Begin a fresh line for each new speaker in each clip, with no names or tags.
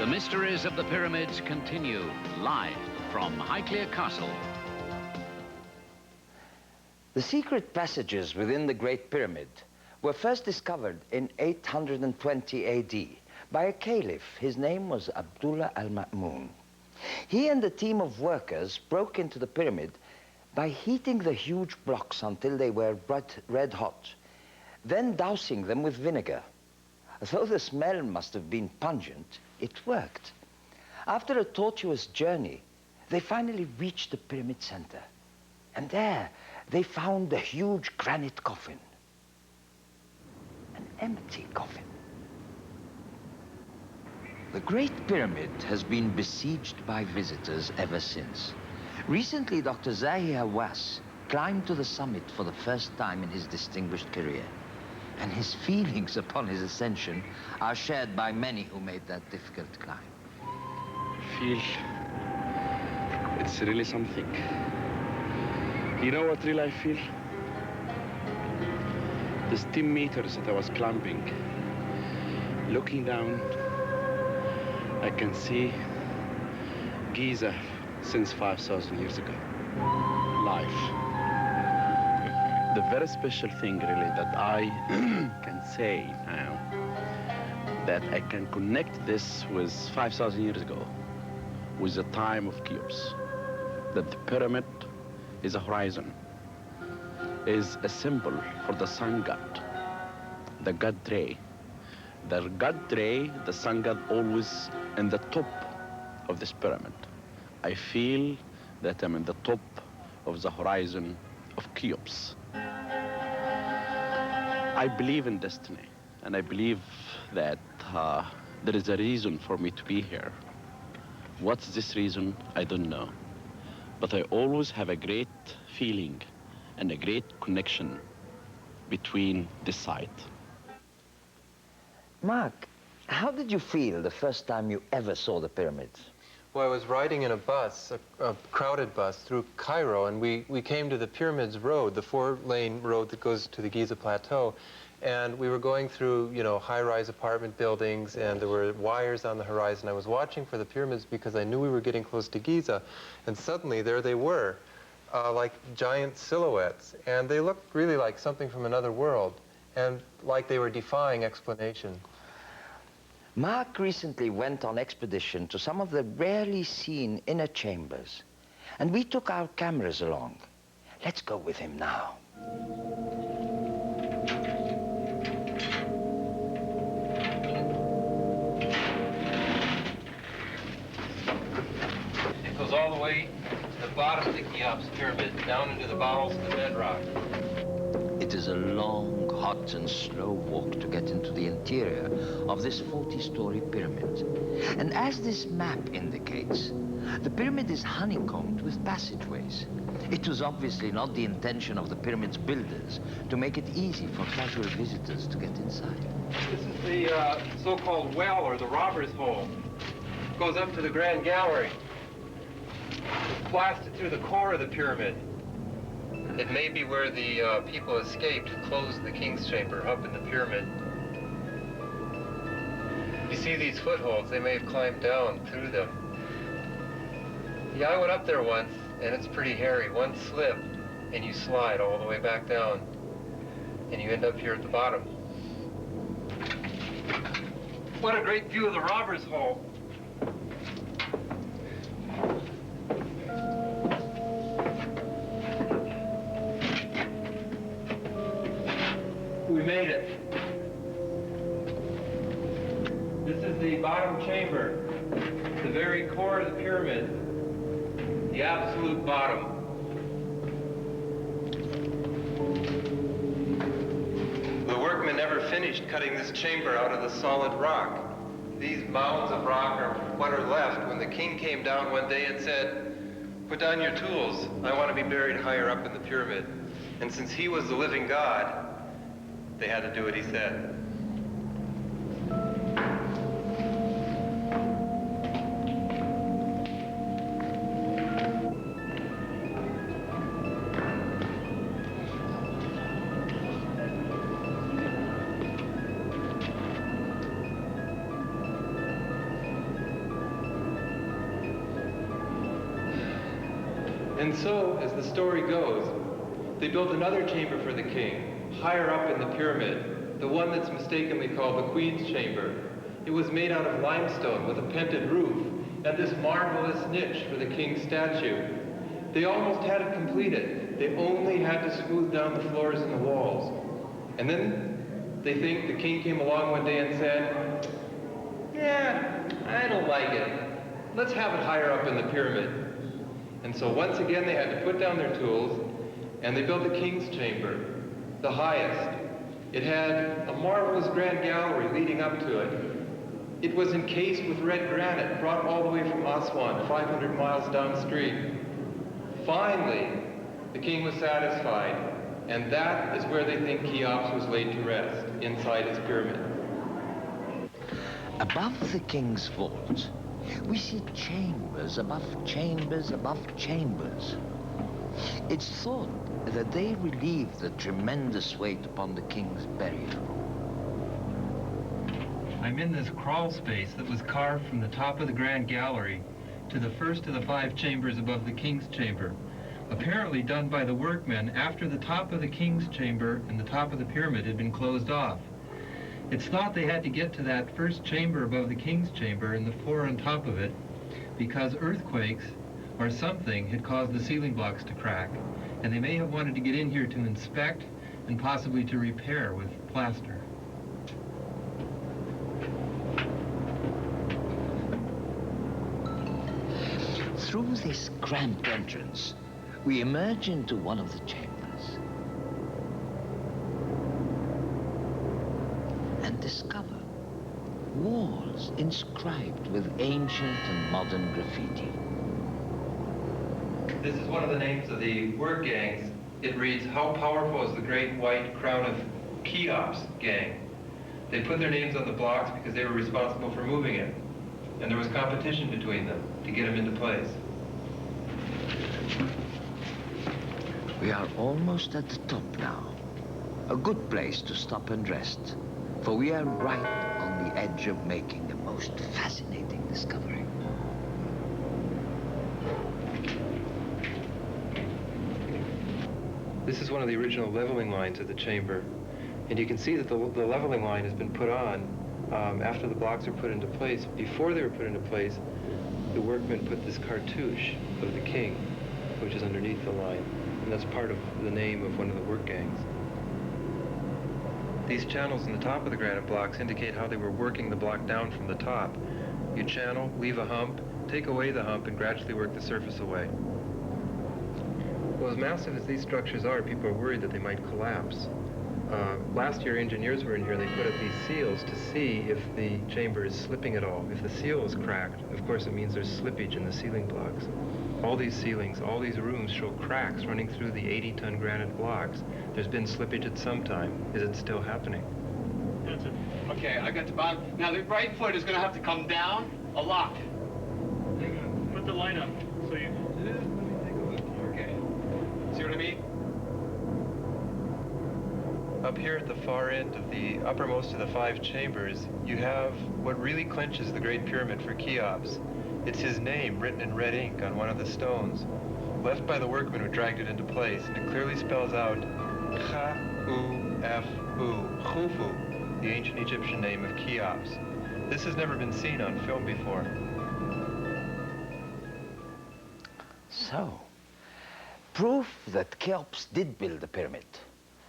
mysteries of the pyramids continue live from Highclere Castle.
The secret passages within the Great Pyramid were first discovered in 820 AD by a caliph. His name was Abdullah al-Ma'mun. He and a team of workers broke into the pyramid by heating the huge blocks until they were red hot, then dousing them with vinegar. Though the smell must have been pungent, it worked. After a tortuous journey, they finally reached the pyramid center. And there, they found a huge granite coffin. An empty coffin. The Great Pyramid has been besieged by visitors ever since. Recently, Dr. Zahi Hawass climbed to the summit for the first time in his distinguished career. And his feelings upon his ascension are shared by many who made that difficult climb.
I feel it's really something. You know what really I feel? The steam meters that I was climbing, looking down, I can see Giza since 5,000 years ago. Life. The very special thing, really, that I can say now, that I can connect this with 5,000 years ago, with the time of Cheops. That the pyramid is a horizon, is a symbol for the sun god, the god Re. The god Re, the sun god, always in the top of this pyramid. I feel that I'm in the top of the horizon of Cheops. I believe in destiny, and I believe that there is a reason for me to be here. What's this reason? I don't know. But I always have a great feeling and a great connection between this site.
Mark, how did you feel the first time you ever saw the pyramids?
Well, I was riding in a bus, a crowded bus, through Cairo, and we came to the Pyramids Road, the four-lane road that goes to the Giza Plateau. And we were going through, you know, high-rise apartment buildings, and there were wires on the horizon. I was watching for the pyramids because I knew we were getting close to Giza. And suddenly, there they were, like giant silhouettes. And they looked really like something from another world, and like they were defying explanation.
Mark recently went on expedition to some of the rarely seen inner chambers, and we took our cameras along. Let's go with him now.
It goes all the way to the bottom of the Cheops pyramid, down into the bowels of the bedrock.
It is a long, hot and slow walk to get into the interior of this 40-story pyramid. And as this map indicates, the pyramid is honeycombed with passageways. It was obviously not the intention of the pyramid's builders to make it easy for casual visitors to get inside.
This is the so-called well, or the robber's hole. It goes up to the Grand Gallery. It's blasted through the core of the pyramid. It may be where the people escaped who closed the King's Chamber up in the pyramid. You see these footholds, they may have climbed down through them. Yeah, I went up there once, and it's pretty hairy. One slip, and you slide all the way back down, and you end up here at the bottom. What a great view of the robber's hole. We made it. This is the bottom chamber, the very core of the pyramid, the absolute bottom. The workmen never finished cutting this chamber out of the solid rock. These mounds of rock are what are left when the king came down one day and said, "Put down your tools. I want to be buried higher up in the pyramid." And since he was the living God, they had to do what he said. And so, as the story goes, they built another chamber for the king, higher up in the pyramid, the one that's mistakenly called the Queen's Chamber. It was made out of limestone with a pented roof, and this marvelous niche for the king's statue. They almost had it completed. They only had to smooth down the floors and the walls. And then they think the king came along one day and said, "Yeah, I don't like it. Let's have it higher up in the pyramid." And so once again they had to put down their tools, and they built the king's chamber, the highest. It had a marvelous grand gallery leading up to it. It was encased with red granite, brought all the way from Aswan, 500 miles downstream. Finally, the king was satisfied, and that is where they think Cheops was laid to rest, inside his pyramid.
Above the king's vault, we see chambers above chambers above chambers. It's thought that they relieve the tremendous weight upon the king's burial.
I'm in this crawl space that was carved from the top of the grand gallery to the first of the 5 chambers above the king's chamber, apparently done by the workmen after the top of the king's chamber and the top of the pyramid had been closed off. It's thought they had to get to that first chamber above the king's chamber and the floor on top of it because earthquakes or something had caused the ceiling blocks to crack, and they may have wanted to get in here to inspect and possibly to repair with plaster.
Through this cramped entrance, we emerge into one of the chambers and discover walls inscribed with ancient and modern graffiti.
This is one of the names of the work gangs. It reads, "How powerful is the great white crown of Cheops gang?" They put their names on the blocks because they were responsible for moving it. And there was competition between them to get them into place.
We are almost at the top now. A good place to stop and rest, for we are right on the edge of making a most fascinating discovery.
This is one of the original leveling lines of the chamber. And you can see that the leveling line has been put on after the blocks are put into place. Before they were put into place, the workmen put this cartouche of the king, which is underneath the line. And that's part of the name of one of the work gangs. These channels in the top of the granite blocks indicate how they were working the block down from the top. You channel, leave a hump, take away the hump, and gradually work the surface away. Well, as massive as these structures are, people are worried that they might collapse. Last year, engineers were in here. They put up these seals to see if the chamber is slipping at all. If the seal is cracked, of course, it means there's slippage in the ceiling blocks. All these ceilings, all these rooms show cracks running through the 80-ton granite blocks. There's been slippage at some time. Is it still happening?
That's it. Okay, I got the bottom. Now, the right foot is going to have to come down a lot. Put the light up so you... Okay. See what I mean?
Up here at the far end of the uppermost of the 5 chambers, you have what really clinches the Great Pyramid for Cheops. It's his name written in red ink on one of the stones, left by the workman who dragged it into place, and it clearly spells out Kha-U-F-U, Khufu, the ancient Egyptian name of Cheops. This has never been seen on film before.
So, proof that Cheops did build the pyramid.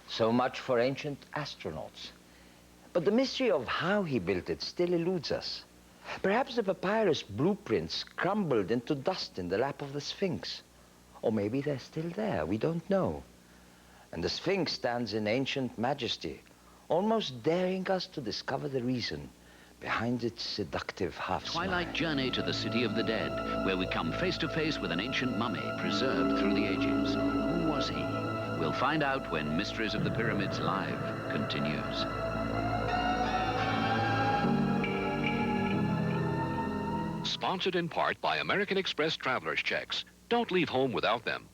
So much for ancient astronauts. But the mystery of how he built it still eludes us. Perhaps the papyrus blueprints crumbled into dust in the lap of the Sphinx. Or maybe they're still there, we don't know. And the Sphinx stands in ancient majesty, almost daring us to discover the reason behind its seductive half-smile.
Twilight journey to the city of the dead, where we come face to face with an ancient mummy preserved through the ages. Who was he? We'll find out when Mysteries of the Pyramids Live continues.
Sponsored in part by American Express Traveler's Checks. Don't leave home without them.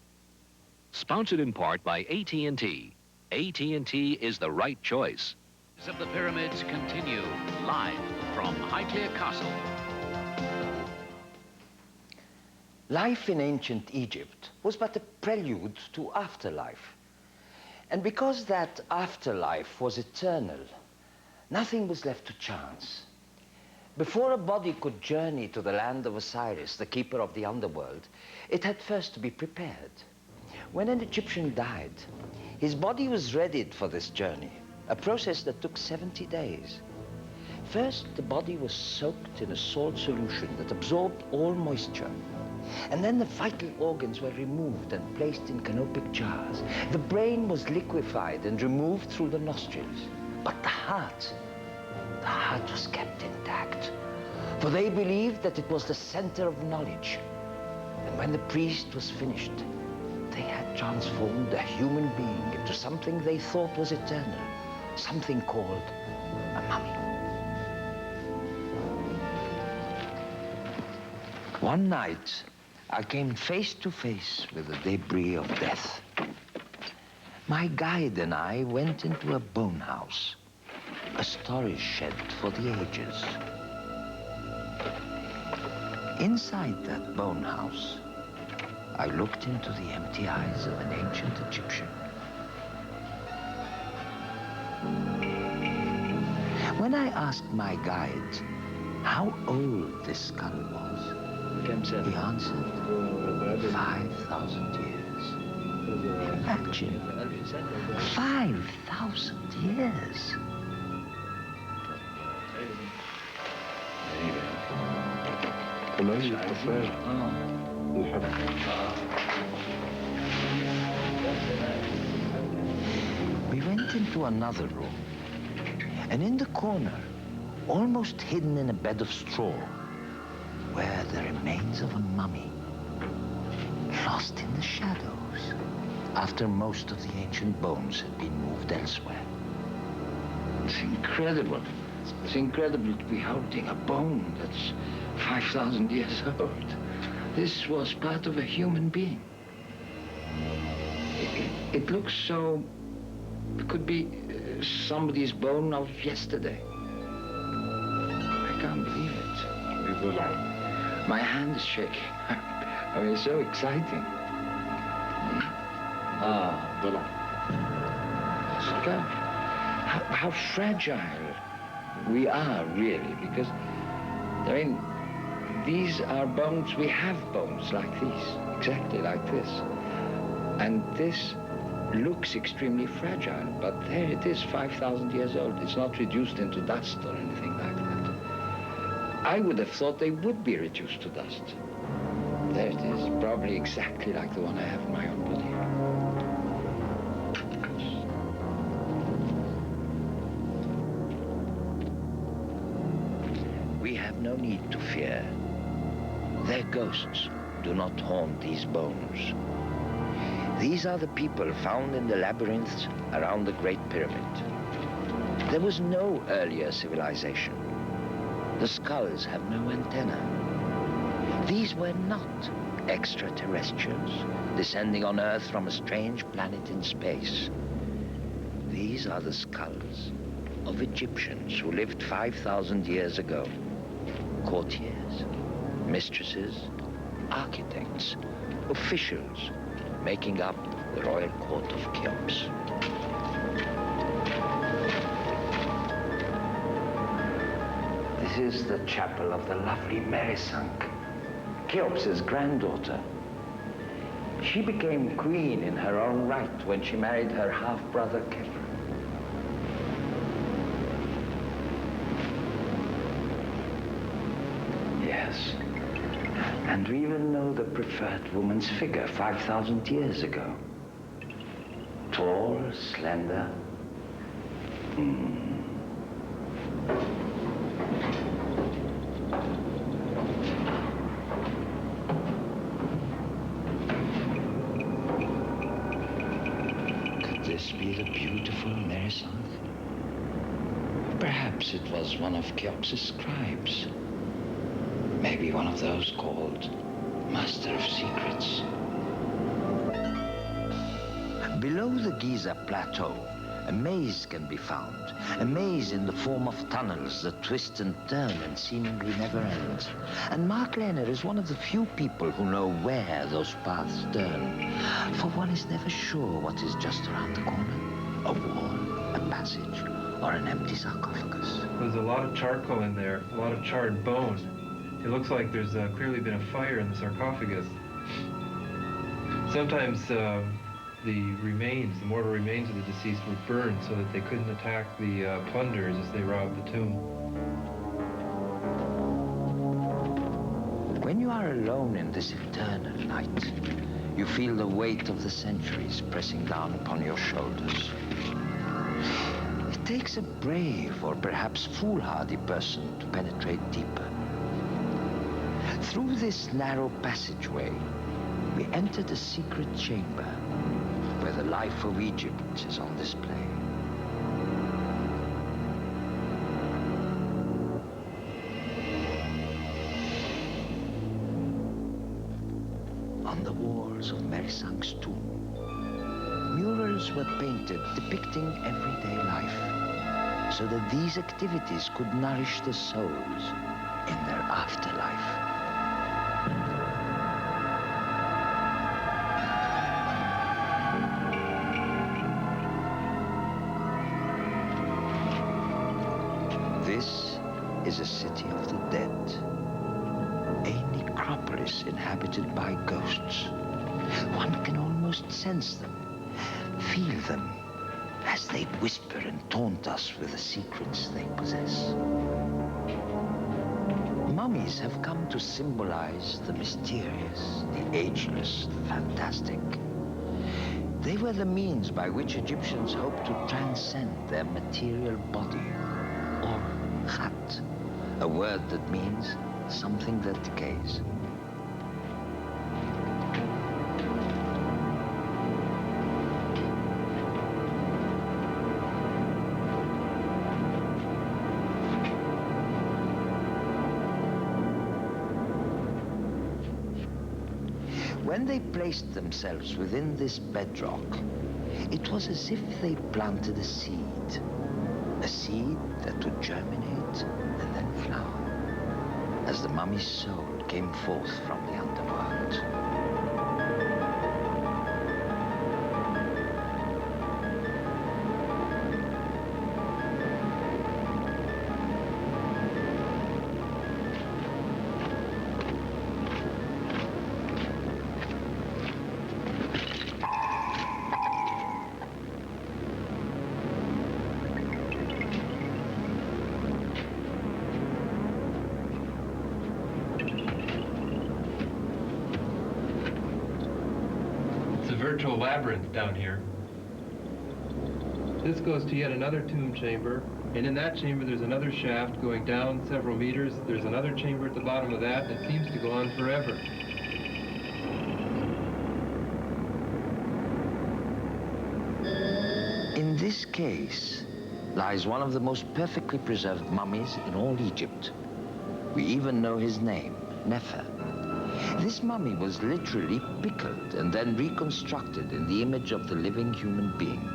Sponsored in part by AT&T. AT&T is the right choice.
Mysteries of the Pyramids continue live from Highclere Castle.
Life in ancient Egypt was but a prelude to afterlife. And because that afterlife was eternal, nothing was left to chance. Before a body could journey to the land of Osiris, the keeper of the underworld, it had first to be prepared. When an Egyptian died, his body was readied for this journey, a process that took 70 days. First, the body was soaked in a salt solution that absorbed all moisture. And then the vital organs were removed and placed in canopic jars. The brain was liquefied and removed through the nostrils. But the heart was kept intact. For they believed that it was the center of knowledge. And when the priest was finished, they had transformed a human being into something they thought was eternal, something called a mummy. One night, I came face to face with the debris of death. My guide and I went into a bone house, a storage shed for the ages. Inside that bone house, I looked into the empty eyes of an ancient Egyptian. When I asked my guide how old this skull was, he answered, 5,000 years. Imagine, 5,000 years. We went into another room, and in the corner, almost hidden in a bed of straw, were the remains of a mummy, lost in the shadows, after most of the ancient bones had been moved elsewhere. It's incredible. It's incredible to be holding a bone that's 5,000 years old. This was part of a human being. It looks so... It could be somebody's bone of yesterday. I can't believe it. My hand is shaking. I mean, it's so exciting. Look how fragile we are, really, because, I mean, these are bones. We have bones like these, exactly like this. And this looks extremely fragile, but there it is, 5,000 years old. It's not reduced into dust or anything like that. I would have thought they would be reduced to dust. There it is, probably exactly like the one I have in my own body. We have no need to fear. Their ghosts do not haunt these bones. These are the people found in the labyrinths around the Great Pyramid. There was no earlier civilization. The skulls have no antenna. These were not extraterrestrials descending on Earth from a strange planet in space. These are the skulls of Egyptians who lived 5,000 years ago. Courtiers, mistresses, architects, officials, making up the royal court of Cheops. This is the chapel of the lovely Merisunk, Cheops' granddaughter. She became queen in her own right when she married her half-brother Khepri. Yes, and we even know the preferred woman's figure 5,000 years ago. Tall, slender. Could this be the beautiful Merisunk? Perhaps it was one of Cheops' scribes. Maybe one of those called Master of Secrets. Below the Giza Plateau, A maze can be found, a maze in the form of tunnels that twist and turn and seemingly never end. And Mark Lehner is one of the few people who know where those paths turn. For one is never sure what is just around the corner. A wall, a passage, or an empty sarcophagus.
There's a lot of charcoal in there, a lot of charred bone. It looks like there's clearly been a fire in the sarcophagus. Sometimes the mortal remains of the deceased were burned so that they couldn't attack the plunderers as they robbed the tomb.
When you are alone in this eternal night, you feel the weight of the centuries pressing down upon your shoulders. It takes a brave or perhaps foolhardy person to penetrate deeper. Through this narrow passageway, we entered a secret chamber where the life of Egypt is on display. On the walls of Merisang's tomb, murals were painted depicting everyday life, so that these activities could nourish the souls in their afterlife. This is a city of the dead, a necropolis inhabited by ghosts. One can almost sense them, feel them, as they whisper and taunt us with the secrets they possess. Mummies have come to symbolize the mysterious, the ageless, the fantastic. They were the means by which Egyptians hoped to transcend their material body, or khat, a word that means something that decays. When they placed themselves within this bedrock, it was as if they planted a seed that would germinate and then flower, as the mummy's soul came forth from the underworld.
Virtual labyrinth down here. This goes to yet another tomb chamber, and in that chamber there's another shaft going down several meters. There's another chamber at the bottom of that, and it seems to go on forever.
In this case lies one of the most perfectly preserved mummies in all Egypt. We even know his name, Nefer. This mummy was literally pickled and then reconstructed in the image of the living human being,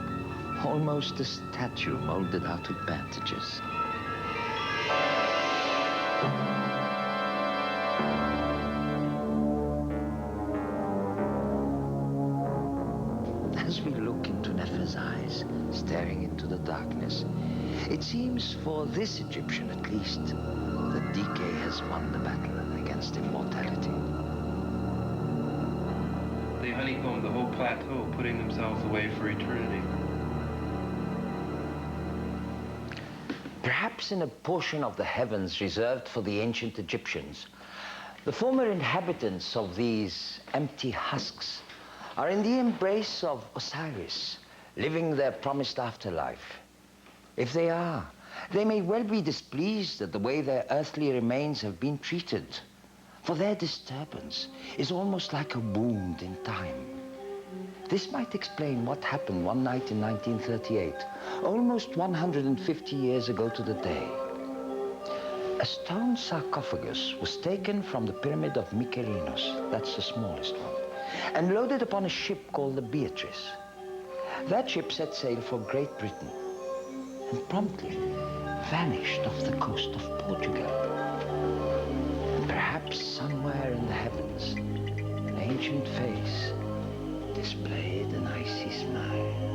almost a statue molded out of bandages. As we look into Nefer's eyes, staring into the darkness, it seems for this Egyptian at least that decay has won the battle against immortality.
They honeycombed the whole plateau, putting themselves away for eternity.
Perhaps in a portion of the heavens reserved for the ancient Egyptians, the former inhabitants of these empty husks are in the embrace of Osiris, living their promised afterlife. If they are, they may well be displeased at the way their earthly remains have been treated, for their disturbance is almost like a wound in time. This might explain what happened one night in 1938, almost 150 years ago to the day. A stone sarcophagus was taken from the pyramid of Mykerinos, that's the smallest one, and loaded upon a ship called the Beatrice. That ship set sail for Great Britain and promptly vanished off the coast of Portugal. And perhaps somewhere in the heavens, an ancient face displayed an icy smile.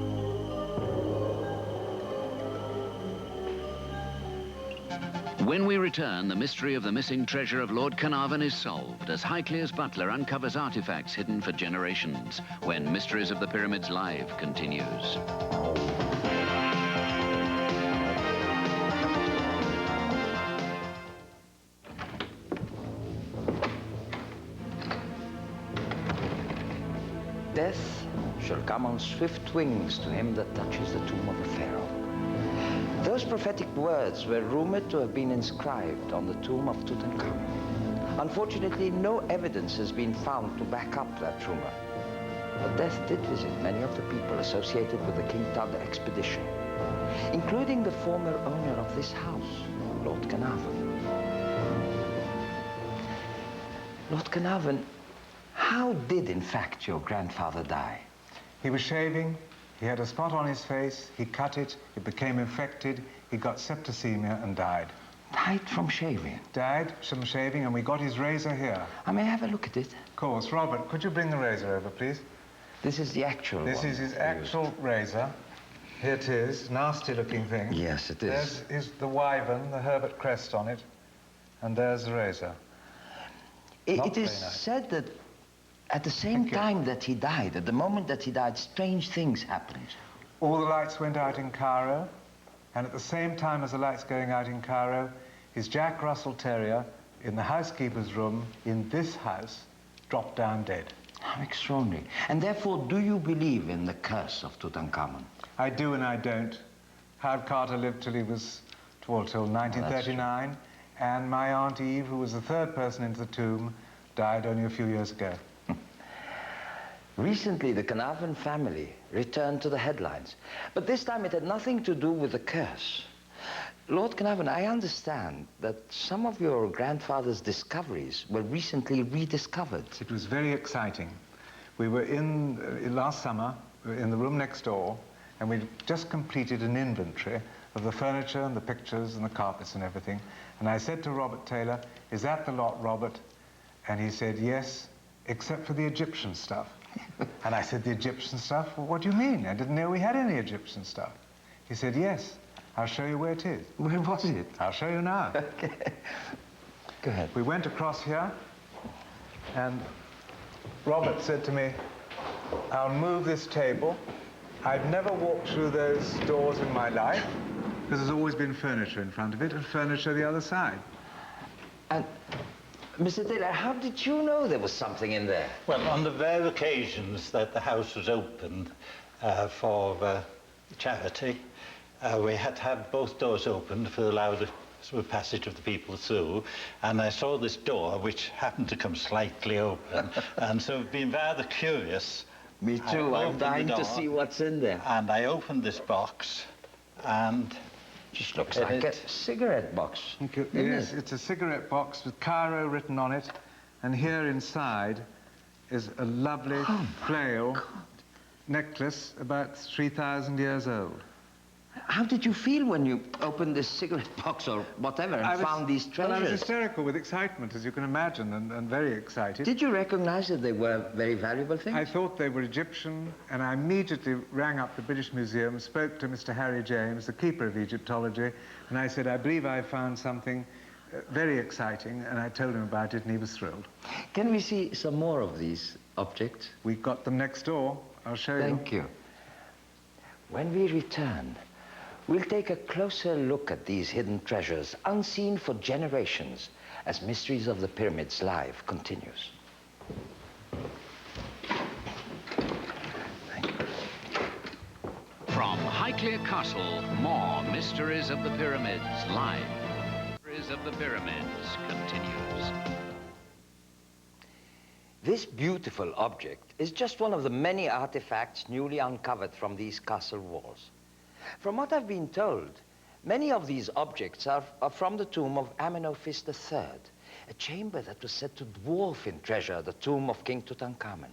When we return, the mystery of the missing treasure of Lord Carnarvon is solved as Highclere's butler uncovers artifacts hidden for generations when Mysteries of the Pyramids Live continues.
Death shall come on swift wings to him that touches the tomb of a pharaoh. Those prophetic words were rumored to have been inscribed on the tomb of Tutankhamun. Unfortunately, no evidence has been found to back up that rumor. But death did visit many of the people associated with the King Tut expedition, including the former owner of this house, Lord Carnarvon. Lord Carnarvon, how did, in fact, your grandfather die?
He was shaving. He had a spot on his face, he cut it became infected, he got septicemia and died.
Died from shaving?
Died from shaving, and we got his razor here.
I may have a look at it?
Of course. Robert, could you bring the razor over, please?
This is the actual one.
This is his actual razor. Here it is, nasty-looking thing.
Yes, it is.
There's the wyvern, the Herbert crest on it, and there's the razor.
It is said that at the same time that he died, at the moment that he died, strange things happened.
All the lights went out in Cairo, and at the same time as the lights going out in Cairo, his Jack Russell Terrier in the housekeeper's room in this house dropped down dead.
How extraordinary. And therefore, do you believe in the curse of Tutankhamun?
I do and I don't. Howard Carter lived till he was, till 1939, and my Aunt Eve, who was the third person into the tomb, died only a few years ago.
Recently, the Carnarvon family returned to the headlines, but this time it had nothing to do with the curse. Lord Carnarvon, I understand that some of your grandfather's discoveries were recently rediscovered.
It was very exciting. We were last summer, we were in the room next door, and we'd just completed an inventory of the furniture and the pictures and the carpets and everything. And I said to Robert Taylor, "Is that the lot, Robert?" And he said, "Yes, except for the Egyptian stuff." And I said, "The Egyptian stuff? Well, what do you mean? I didn't know we had any Egyptian stuff." He said, "Yes, I'll show you where it is."
Where was it?
I'll show you now.
Okay. Go ahead.
We went across here, and Robert said to me, "I'll move this table." I've never walked through those doors in my life, because there's always been furniture in front of it and furniture the other side.
And, Mr. Taylor, how did you know there was something in there?
Well, on the rare occasions that the house was opened for charity, we had to have both doors opened to allow the sort of passage of the people through, and I saw this door which happened to come slightly open, and so I've been rather curious.
Me too. I'm dying to see what's in there.
And I opened this box, and
just looks like a cigarette box.
Yes, it's a cigarette box with Cairo written on it, and here inside is a lovely flail necklace about 3,000 years old.
How did you feel when you opened this cigarette box or whatever and found these treasures?
Well, I was hysterical with excitement, as you can imagine, and very excited.
Did you recognize that they were very valuable things?
I thought they were Egyptian, and I immediately rang up the British Museum, spoke to Mr. Harry James, the keeper of Egyptology, and I said, "I believe I found something very exciting," and I told him about it, and he was thrilled.
Can we see some more of these objects?
We've got them next door. I'll show you.
Thank you. When we return, we'll take a closer look at these hidden treasures, unseen for generations, as Mysteries of the Pyramids Live continues.
From Highclere Castle, more Mysteries of the Pyramids Live. Mysteries of the Pyramids continues.
This beautiful object is just one of the many artifacts newly uncovered from these castle walls. From what I've been told, many of these objects are from the tomb of Amenophis III, a chamber that was said to dwarf in treasure the tomb of King Tutankhamun.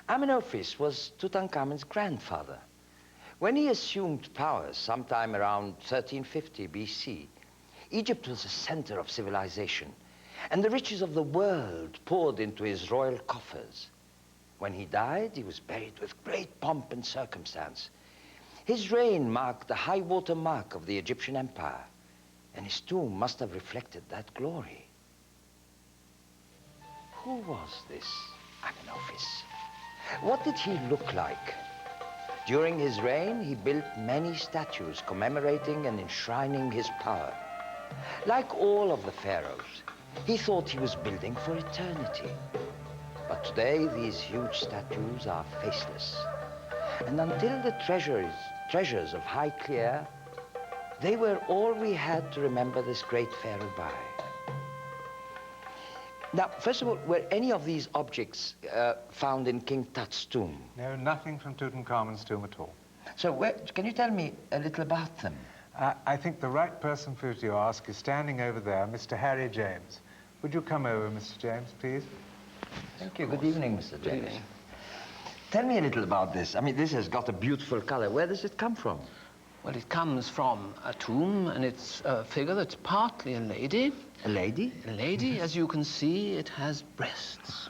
Amenophis was Tutankhamun's grandfather, When he assumed power sometime around 1350 BC, Egypt was a center of civilization, and the riches of the world poured into his royal coffers. When he died, he was buried with great pomp and circumstance. His reign marked the high water mark of the Egyptian empire, and his tomb must have reflected that glory. Who was this Amenophis? What did he look like? During his reign, he built many statues commemorating and enshrining his power. Like all of the pharaohs, he thought he was building for eternity. But today, these huge statues are faceless. And until the treasures of Highclere, they were all we had to remember this great pharaoh by. Now, first of all, were any of these objects found in King Tut's tomb?
No, nothing from Tutankhamun's tomb at all.
So can you tell me a little about them?
I think the right person for you to ask is standing over there, Mr. Harry James. Would you come over, Mr. James, please?
Thank you. Good evening, Mr. James. Tell me a little about this. I mean, this has got a beautiful color. Where does it come from?
Well, it comes from a tomb, and it's a figure that's partly a lady.
A lady?
A lady, as you can see, it has breasts.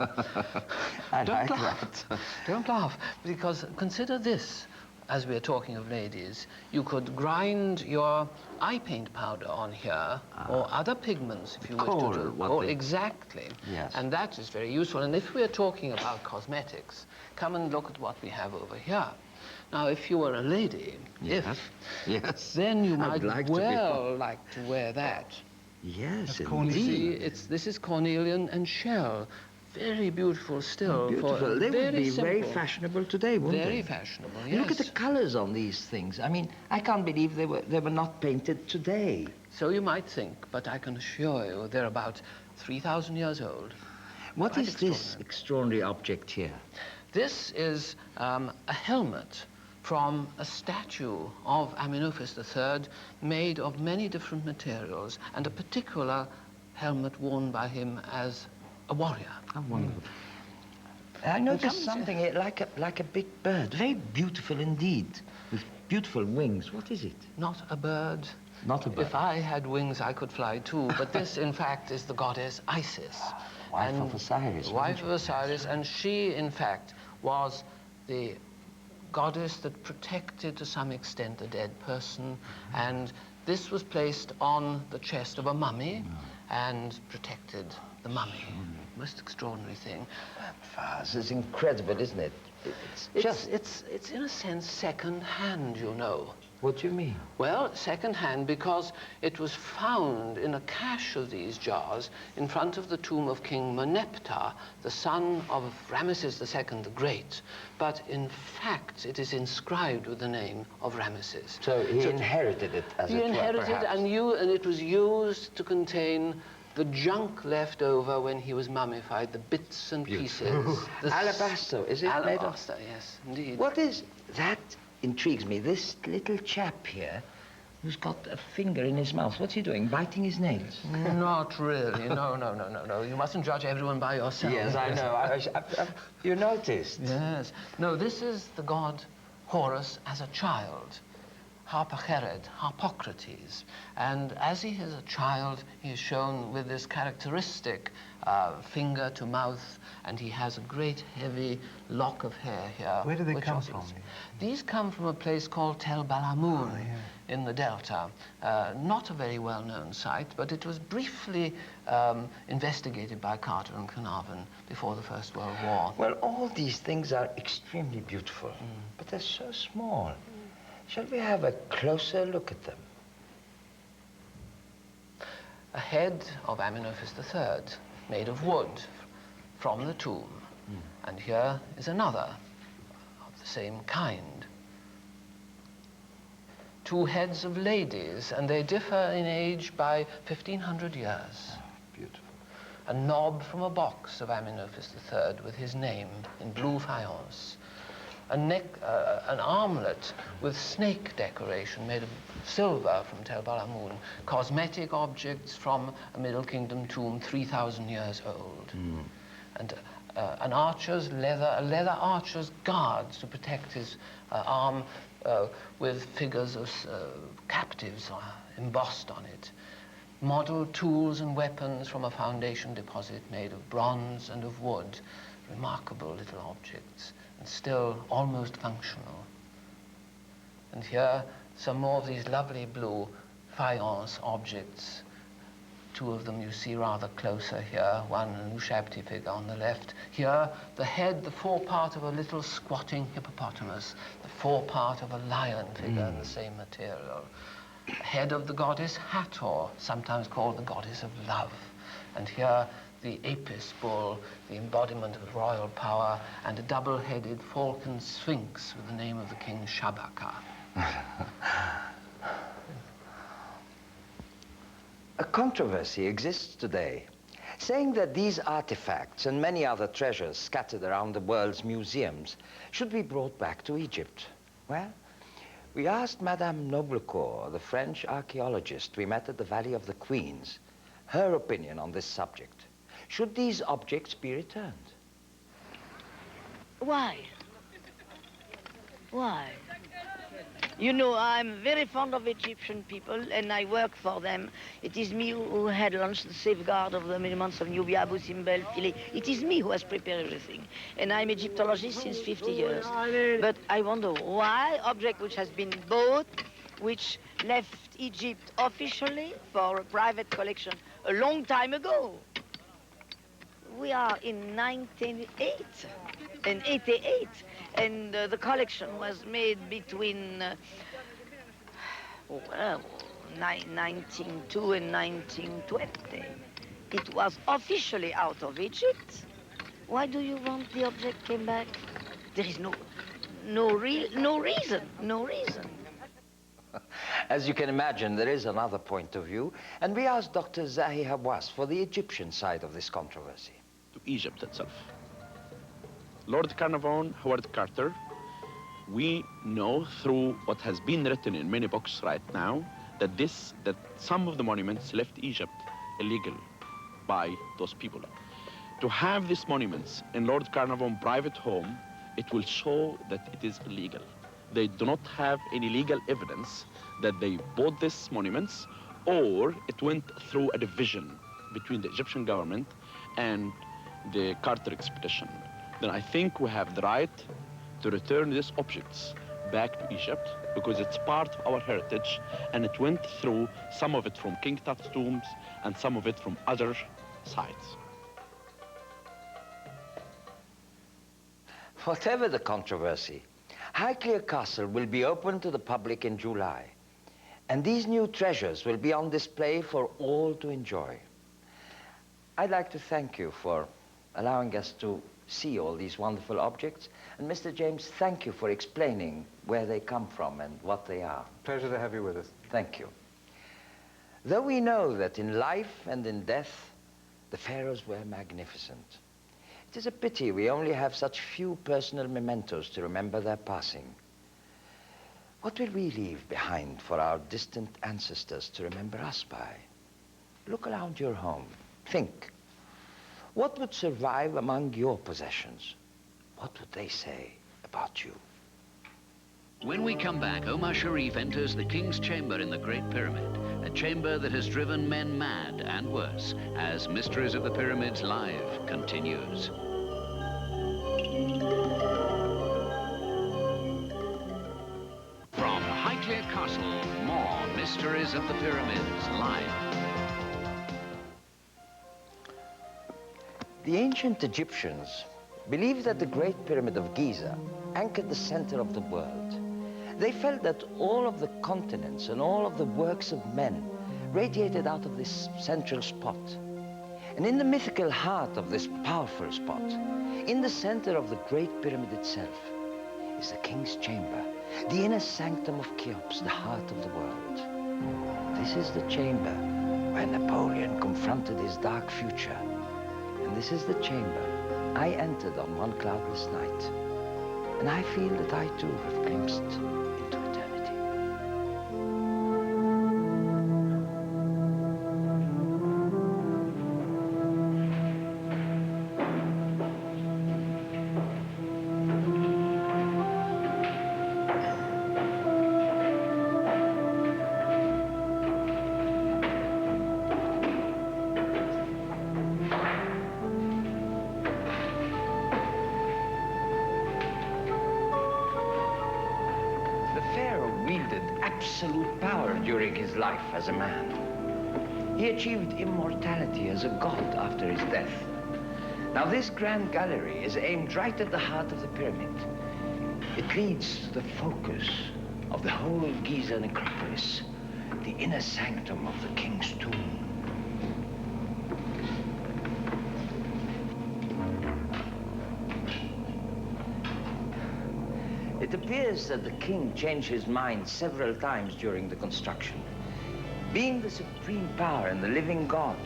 I
Don't
like
laugh.
that.
Don't laugh, because consider this. As we're talking of ladies, you could grind your eye paint powder on here, or other pigments, if you wish to do.
Kohl,
exactly.
Yes.
And that is very useful. And if we're talking about cosmetics, come and look at what we have over here. Now, if you were a lady,
Yes. Yes.
then you
I
might
would like to
like to wear that.
Yes,
See, this is cornelian and shell. Very beautiful still.
Beautiful. They would be very fashionable today, wouldn't they?
Very fashionable, yes.
Look at the colors on these things. I mean, I can't believe they were not painted today.
So you might think, but I can assure you they're about 3,000 years old.
What
Quite
is this extraordinary object here?
This is a helmet from a statue of Amenophis III made of many different materials, and a particular helmet worn by him as a warrior.
How wonderful. I noticed something here, like a big bird. Very beautiful indeed, with beautiful wings. What is it?
Not a bird.
Not a bird.
If I had wings, I could fly too. But this, in fact, is the goddess Isis.
Wife of Osiris.
Wife of Osiris, and she, in fact, was the goddess that protected, to some extent, a dead person. And this was placed on the chest of a mummy and protected the mummy. Most extraordinary thing.
This is incredible, isn't it?
It's in a sense second-hand, you know.
What do you mean?
Well, second-hand because it was found in a cache of these jars in front of the tomb of King Merneptah, the son of Ramesses II the Great. But in fact, it is inscribed with the name of Ramesses.
So he inherited it, as it were,
He inherited,
perhaps.
and it was used to contain the junk left over when he was mummified, the bits and pieces.
Alabaster, is it made of?
Alabaster, yes, indeed.
What is that? Intrigues me. This little chap here, who's got a finger in his mouth. What's he doing? Biting his nails?
Not really. No. You mustn't judge everyone by yourself.
Yes, I know. You noticed?
Yes. No, this is the god Horus as a child. Harpocrates. And as he is a child, he is shown with this characteristic finger to mouth, and he has a great heavy lock of hair here.
Where do they
which
come
also
from?
is- These come from a place called Tel Balamun in the Delta. Not a very well-known site, but it was briefly investigated by Carter and Carnarvon before the First World War.
Well, all these things are extremely beautiful, but they're so small. Shall we have a closer look at them?
A head of Amenophis III, made of wood, from the tomb. And here is another of the same kind. Two heads of ladies, and they differ in age by 1,500 years.
Beautiful.
A knob from a box of Amenophis III with his name in blue faience. An armlet with snake decoration made of silver from Tel Balamun. Cosmetic objects from a Middle Kingdom tomb 3,000 years old. And a leather archer's guards to protect his arm with figures of captives embossed on it. Model tools and weapons from a foundation deposit made of bronze and of wood. Remarkable little objects, and still almost functional. And here, some more of these lovely blue faience objects. Two of them you see rather closer here, one a Ushabti figure on the left. Here, the head, the forepart of a little squatting hippopotamus, the forepart of a lion figure in the same material. Head of the goddess Hathor, sometimes called the goddess of love. And here, the Apis bull, the embodiment of royal power, and a double-headed falcon sphinx with the name of the king Shabaka.
A controversy exists today, saying that these artifacts and many other treasures scattered around the world's museums should be brought back to Egypt. Well, we asked Madame Noblecourt, the French archaeologist we met at the Valley of the Queens, her opinion on this subject. Should these objects be returned?
Why? Why? You know, I'm very fond of Egyptian people, and I work for them. It is me who had launched the safeguard of the monuments of Nubia, Abu Simbel, Philae. It is me who has prepared everything. And I'm Egyptologist since 50 years. But I wonder why object which has been bought, which left Egypt officially for a private collection a long time ago. We are in 1908 and 88, and the collection was made between 1902 and 1920. It was officially out of Egypt. Why do you want the object came back? There is no reason.
As you can imagine, there is another point of view, and we asked Dr. Zahi Hawass for the Egyptian side of this controversy.
To Egypt itself. Lord Carnarvon, Howard Carter, we know through what has been written in many books right now that some of the monuments left Egypt illegal by those people. To have these monuments in Lord Carnarvon's private home, it will show that it is illegal. They do not have any legal evidence that they bought these monuments, or it went through a division between the Egyptian government and the Carter expedition. Then I think we have the right to return these objects back to Egypt because it's part of our heritage, and it went through some of it from King Tut's tombs and some of it from other sites.
Whatever the controversy, Highclere Castle will be open to the public in July, and these new treasures will be on display for all to enjoy. I'd like to thank you for allowing us to see all these wonderful objects. And Mr. James, thank you for explaining where they come from and what they are.
Pleasure to have you with us.
Thank you. Though we know that in life and in death, the pharaohs were magnificent, it is a pity we only have such few personal mementos to remember their passing. What will we leave behind for our distant ancestors to remember us by? Look around your home. Think. What would survive among your possessions? What would they say about you?
When we come back, Omar Sharif enters the King's Chamber in the Great Pyramid, a chamber that has driven men mad and worse, as Mysteries of the Pyramids Live continues. From Highclere Castle, more Mysteries of the Pyramids Live.
The ancient Egyptians believed that the Great Pyramid of Giza anchored the center of the world. They felt that all of the continents and all of the works of men radiated out of this central spot. And in the mythical heart of this powerful spot, in the center of the Great Pyramid itself, is the King's Chamber, the inner sanctum of Cheops, the heart of the world. This is the chamber where Napoleon confronted his dark future. And this is the chamber I entered on one cloudless night. And I feel that I too have glimpsed into eternity. absolute power during his life as a man. He achieved immortality as a god after his death. Now, this grand gallery is aimed right at the heart of the pyramid. It leads to the focus of the whole Giza necropolis, the inner sanctum of the king's tomb. It appears that the king changed his mind several times during the construction. Being the supreme power and the living God,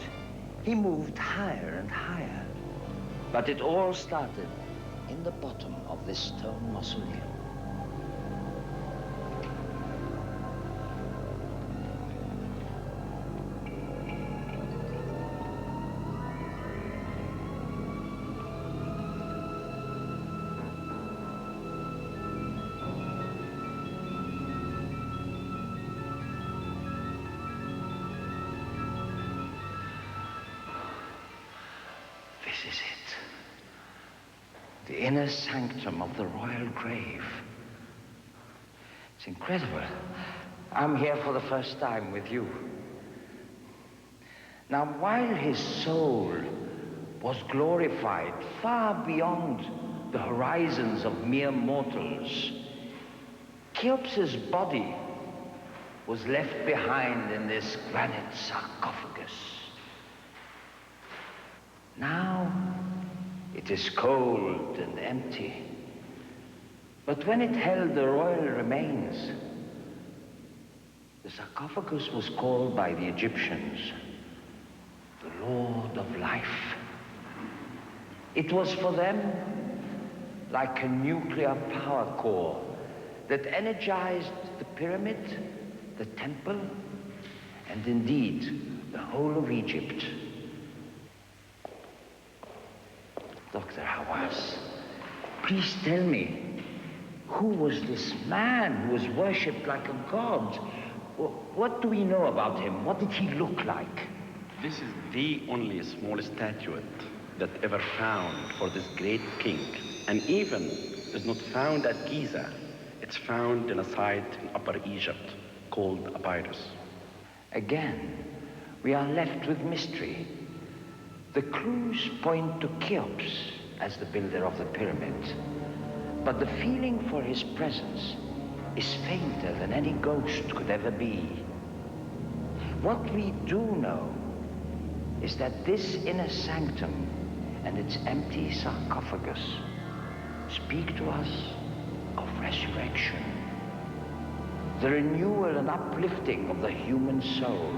he moved higher and higher. But it all started in the bottom of this stone mausoleum. This is it. The inner sanctum of the royal grave. It's incredible. I'm here for the first time with you. Now, while his soul was glorified far beyond the horizons of mere mortals, Cheops's body was left behind in this granite sarcophagus. Now, it is cold and empty. But when it held the royal remains, the sarcophagus was called by the Egyptians the Lord of Life. It was for them like a nuclear power core that energized the pyramid, the temple, and indeed the whole of Egypt. Dr. Hawass, please tell me, who was this man who was worshipped like a god? What do we know about him? What did he look like?
This is the only small statuette that ever found for this great king. And even is not found at Giza. It's found in a site in Upper Egypt called Abydos.
Again, we are left with mystery. The clues point to Cheops as the builder of the pyramid, but the feeling for his presence is fainter than any ghost could ever be. What we do know is that this inner sanctum and its empty sarcophagus speak to us of resurrection, the renewal and uplifting of the human soul.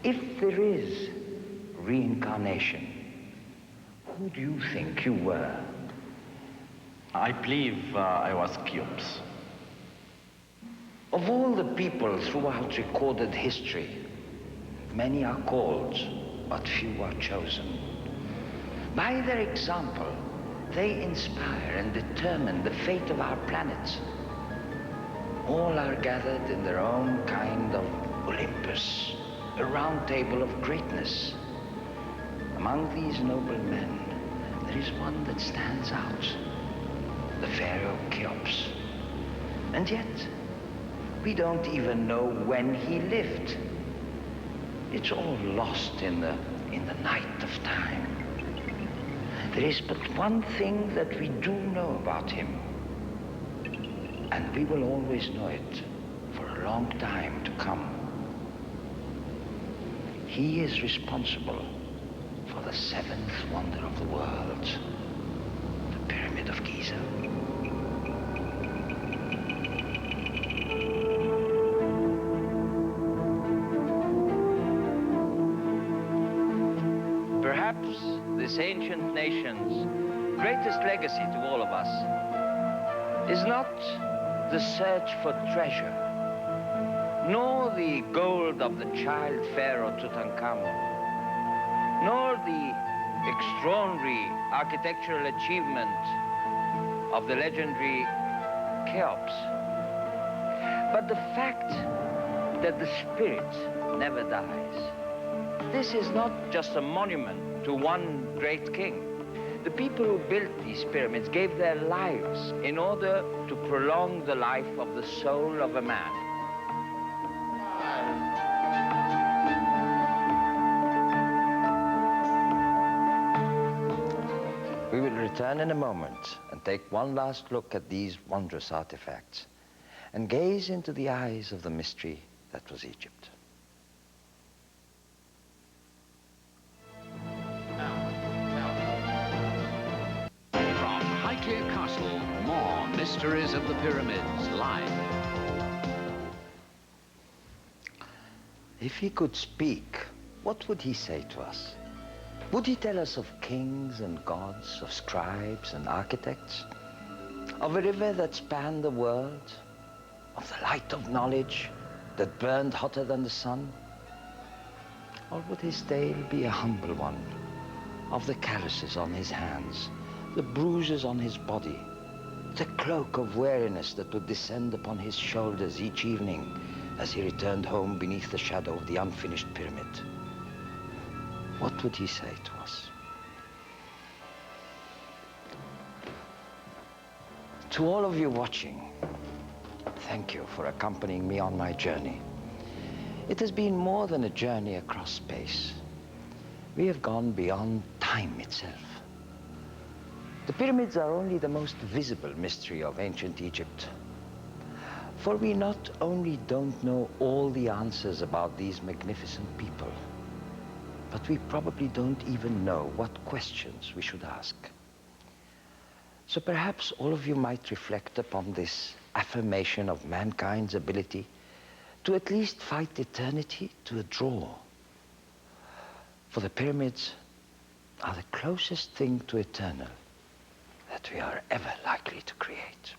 If there is reincarnation, who do you think you were?
I believe I was Cheops.
Of all the people throughout recorded history, many are called, but few are chosen. By their example, they inspire and determine the fate of our planet. All are gathered in their own kind of Olympus, a round table of greatness. Among these noble men, there is one that stands out, the Pharaoh Cheops. And yet, we don't even know when he lived. It's all lost in the night of time. There is but one thing that we do know about him, and we will always know it for a long time to come. He is responsible for the seventh wonder of the world, the Pyramid of Giza. Perhaps this ancient nation's greatest legacy to all of us is not the search for treasure, nor the gold of the child pharaoh Tutankhamun, nor the extraordinary architectural achievement of the legendary Cheops, but the fact that the spirit never dies. This is not just a monument to one great king. The people who built these pyramids gave their lives in order to prolong the life of the soul of a man. We will return in a moment and take one last look at these wondrous artifacts and gaze into the eyes of the mystery that was Egypt.
From Highclere Castle, more Mysteries of the Pyramids live.
If he could speak, what would he say to us? Would he tell us of kings and gods, of scribes and architects, of a river that spanned the world, of the light of knowledge that burned hotter than the sun? Or would his tale be a humble one, of the calluses on his hands, the bruises on his body, the cloak of weariness that would descend upon his shoulders each evening as he returned home beneath the shadow of the unfinished pyramid? What would he say to us? To all of you watching, thank you for accompanying me on my journey. It has been more than a journey across space. We have gone beyond time itself. The pyramids are only the most visible mystery of ancient Egypt. For we not only don't know all the answers about these magnificent people, but we probably don't even know what questions we should ask. So perhaps all of you might reflect upon this affirmation of mankind's ability to at least fight eternity to a draw. For the pyramids are the closest thing to eternal that we are ever likely to create.